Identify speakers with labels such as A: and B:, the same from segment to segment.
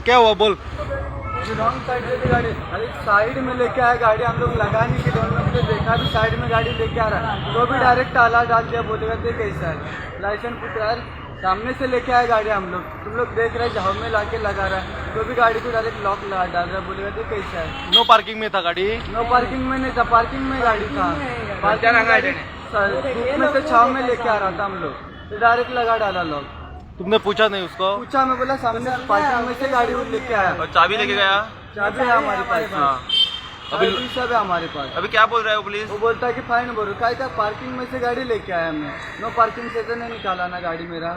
A: क्या हुआ बोल।
B: रॉन्ग साइड से भी गाड़ी, अरे साइड में लेके आया गाड़ी, हम लोग लगा नहीं कि दोनों ने देखा भी साइड में गाड़ी लेके आ रहा है तो भी डायरेक्ट ताला डाल दिया। बोलेगा तो कैसा है, लाइसेंस पूछा है, सामने से लेके आया गाड़ी, हम लोग तुम लोग देख रहे झाव में लाके लगा रहा है तो भी गाड़ी को डायरेक्ट लॉक लगा डाल रहा है। बोलेगा तो कैसा है।
A: नो पार्किंग में था गाड़ी?
B: नो पार्किंग में नहीं था, पार्किंग में गाड़ी था। धूप में से छाव में लेके आ रहा था हम लोग तो डायरेक्ट लगा डाला लॉक।
A: तुमने पूछा नहीं उसको?
B: पूछा, मैं बोला सामने पार्किंग में से गाड़ी लेके आया।
A: और चाबी लेके गया?
B: चाबी है हमारे पास।
A: हाँ,
B: अभी सब है हमारे पास।
A: अभी क्या बोल रहा है वो पुलिस?
B: वो बोलता है कि फाइन भरो। क्या पार्किंग में से गाड़ी लेके आया हमने, नो पार्किंग से तो नहीं निकाला ना गाड़ी मेरा।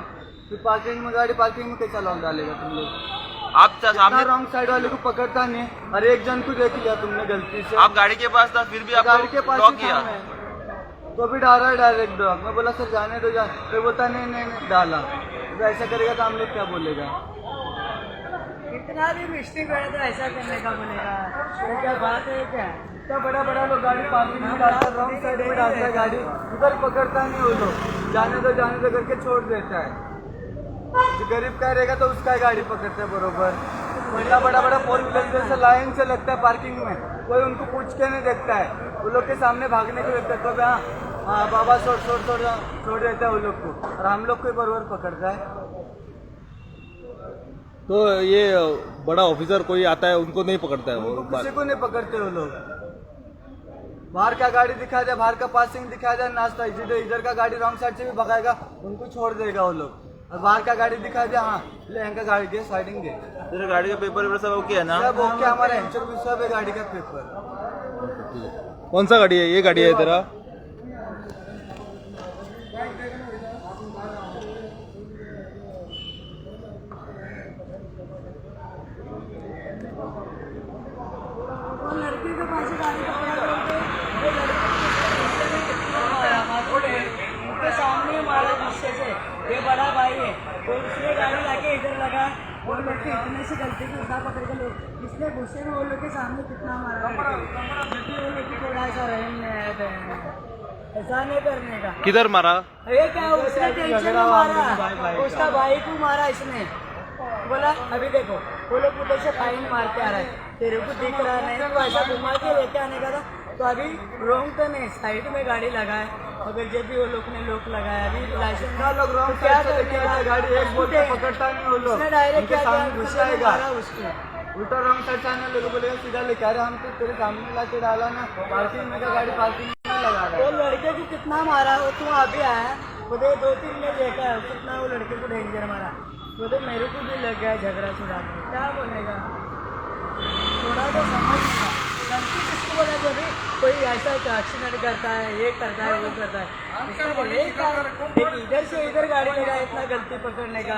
B: फिर पार्किंग में गाड़ी, पार्किंग में कैसा लॉक डालेगा तुम लोग?
A: आप सामने
B: रॉन्ग साइड वाले को पकड़ता नहीं, अरे एक जन को देख लिया तुमने गलती से।
A: आप गाड़ी के पास था फिर भी आप
B: गाड़ी के पास
A: लॉक किया?
B: तो भी डाला है डायरेक्ट लॉक। मैं बोला सर जाने दो, फिर बोलता नहीं नहीं नहीं डाला। तो ऐसा करेगा तो हम लोग क्या बोलेगा?
C: इतना भी मिस्टेक है तो ऐसा करने का बोलेगा, तो क्या बात है क्या?
B: इतना बड़ा बड़ा लोग गाड़ी पार्किंग में डालता, रॉन्ग साइड में डालता है गाड़ी, उधर पकड़ता नहीं वो लोग, जाने दो करके छोड़ देता है। जो गरीब का रहेगा तो उसका गाड़ी पकड़ता है बरोबर। इतना बड़ा बड़ा फोर व्हीलर जैसे लाइन से लगता है पार्किंग में, कोई उनको पूछ के नहीं देखता है, वो लोग के सामने भागने को लगता है तो हाँ बाबा छोड़ देता है वो लोग को, और हम लोग को बरोबर पकड़ता है।
A: तो ये बड़ा ऑफिसर कोई आता है उनको नहीं पकड़ता है? वो
B: किसी को नहीं पकड़ते वो लोग। बाहर का गाड़ी दिखा दे, बाहर का पासिंग दिखा दे, नाश्ता इधर का गाड़ी रॉन्ग साइड से भी भगाएगा, उनको छोड़ देगा वो लोग। और बाहर का गाड़ी दिखा दे, हाँ ले इनका गाड़ी दे, साइडिंग दे।
A: तेरे गाड़ी का पेपर सब ओके है ना?
B: सब ओके, हमारा इंश्योरेंस सब है गाड़ी का पेपर।
A: कौन सा गाड़ी है? ये गाड़ी है तेरा?
C: लड़की के पास गाड़ी उनके सामने मारा गुस्से से, ये बड़ा भाई है तो उसने गाड़ी लाके इधर लगा, वो लोग के इतने से गलती से उठा पकड़ के लोग इसने गुस्से में वो लोग के सामने कितना मारा, क्योंकि वो लोग थोड़ा सा रहम नहीं आया था, ऐसा नहीं करने का।
A: किधर मारा?
C: ये क्या उसने टेंशन में मारा, उसका भाई को मारा इसने। बोला अभी देखो वो लोग उधर से फाइन मार के आ रहा है, तेरे को दिख रहा नहीं, तो ऐसा घुमा के लेके आने का था। तो अभी रोंग तो नहीं, साइड में गाड़ी लगाए, अगर जब भी वो लोग ने लोक लगाया अभी लाइसेंस
B: लोग रॉन्ग
C: क्या
B: साइड से लेके आते हैं गाड़ी, एक बोल के पकड़ता नहीं वो लोग,
C: उसने डायरेक्ट क्या
B: सामने
C: किया,
B: घुसाएगा
C: उसको
B: उल्टा रॉन्ग साइड से आने लोग बोलेगा सीधा लेके आ रहे, हम तो तेरे सामने ला के डाला ना, पार्किंग में का गाड़ी पार्किंग में लगा रहा है।
C: वो लड़के को कितना मारा, वो तू अभी आया वो दे 2-3 ने देखा है कितना वो लड़के को डेंजर मारा, वो तो मेरे को भी लग गया झगड़ा छुड़ाने, क्या बोलेगा? थोड़ा तो समझ गलती किसको बोला, जो भी कोई ऐसा एक्सीडेंट करता है, ये करता है, वो करता है, इसका बोले एक इधर से इधर गाड़ी लगा इतना गलती पकड़ने का,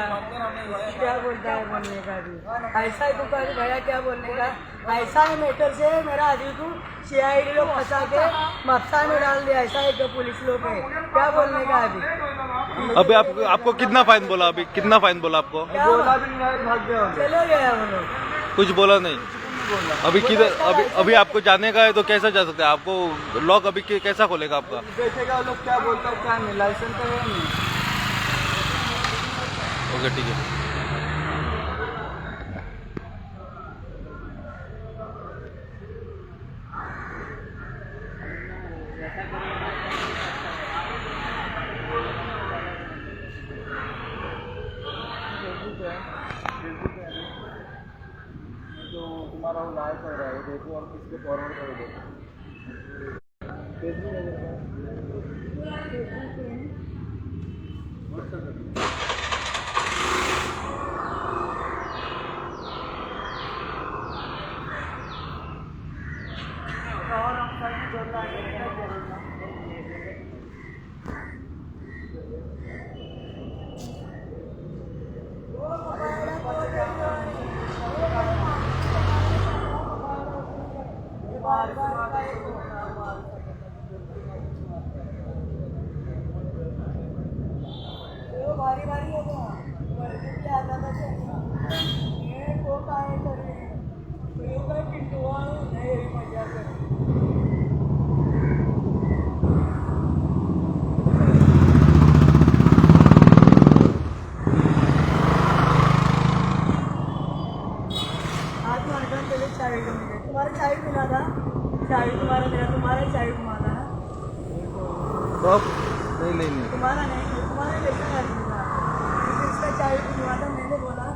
C: क्या बोलता है बोलने का भी ऐसा है। तो भैया क्या बोलने का, ऐसा है मैटर से मेरा आदमी को CID लोग फंसा के मफसा में डाल दिया, ऐसा है पुलिस लोग है, क्या बोलने का
A: अभी आपको कितना फाइन बोला? अभी कितना फाइन बोला आपको?
B: बोला भी नहीं, भाग गया,
C: चले गया वो लोग,
A: कुछ बोला नहीं? अभी किधर अभी आपको जाने का है तो कैसा जा सकते हैं? आपको लॉक अभी कैसा खोलेगा आपका?
B: देखेगा वो लोग क्या बोलता है क्या नहीं, लाइसेंस तो है नहीं।
A: ओके ठीक है।
B: जो तुम्हारा वो लाइफ हो रहा है देखो, हम किसको फॉरवर्ड कर दो, फेसबुक और हम साथ जोड़ना है।
C: गाड़ी होगा वर्दी भी आता था ये को काय करे तो काय पिंटुआ नहीं मजा करे आज मार्गन पहले चाय को मिले तुम्हारा चाय मिला था चाय तुम्हारा चाय घुमा था ना
A: तो अब नहीं
C: तुम्हारा नहीं तुम्हारे लेकर इसका चाय घुमा था मैंने बोला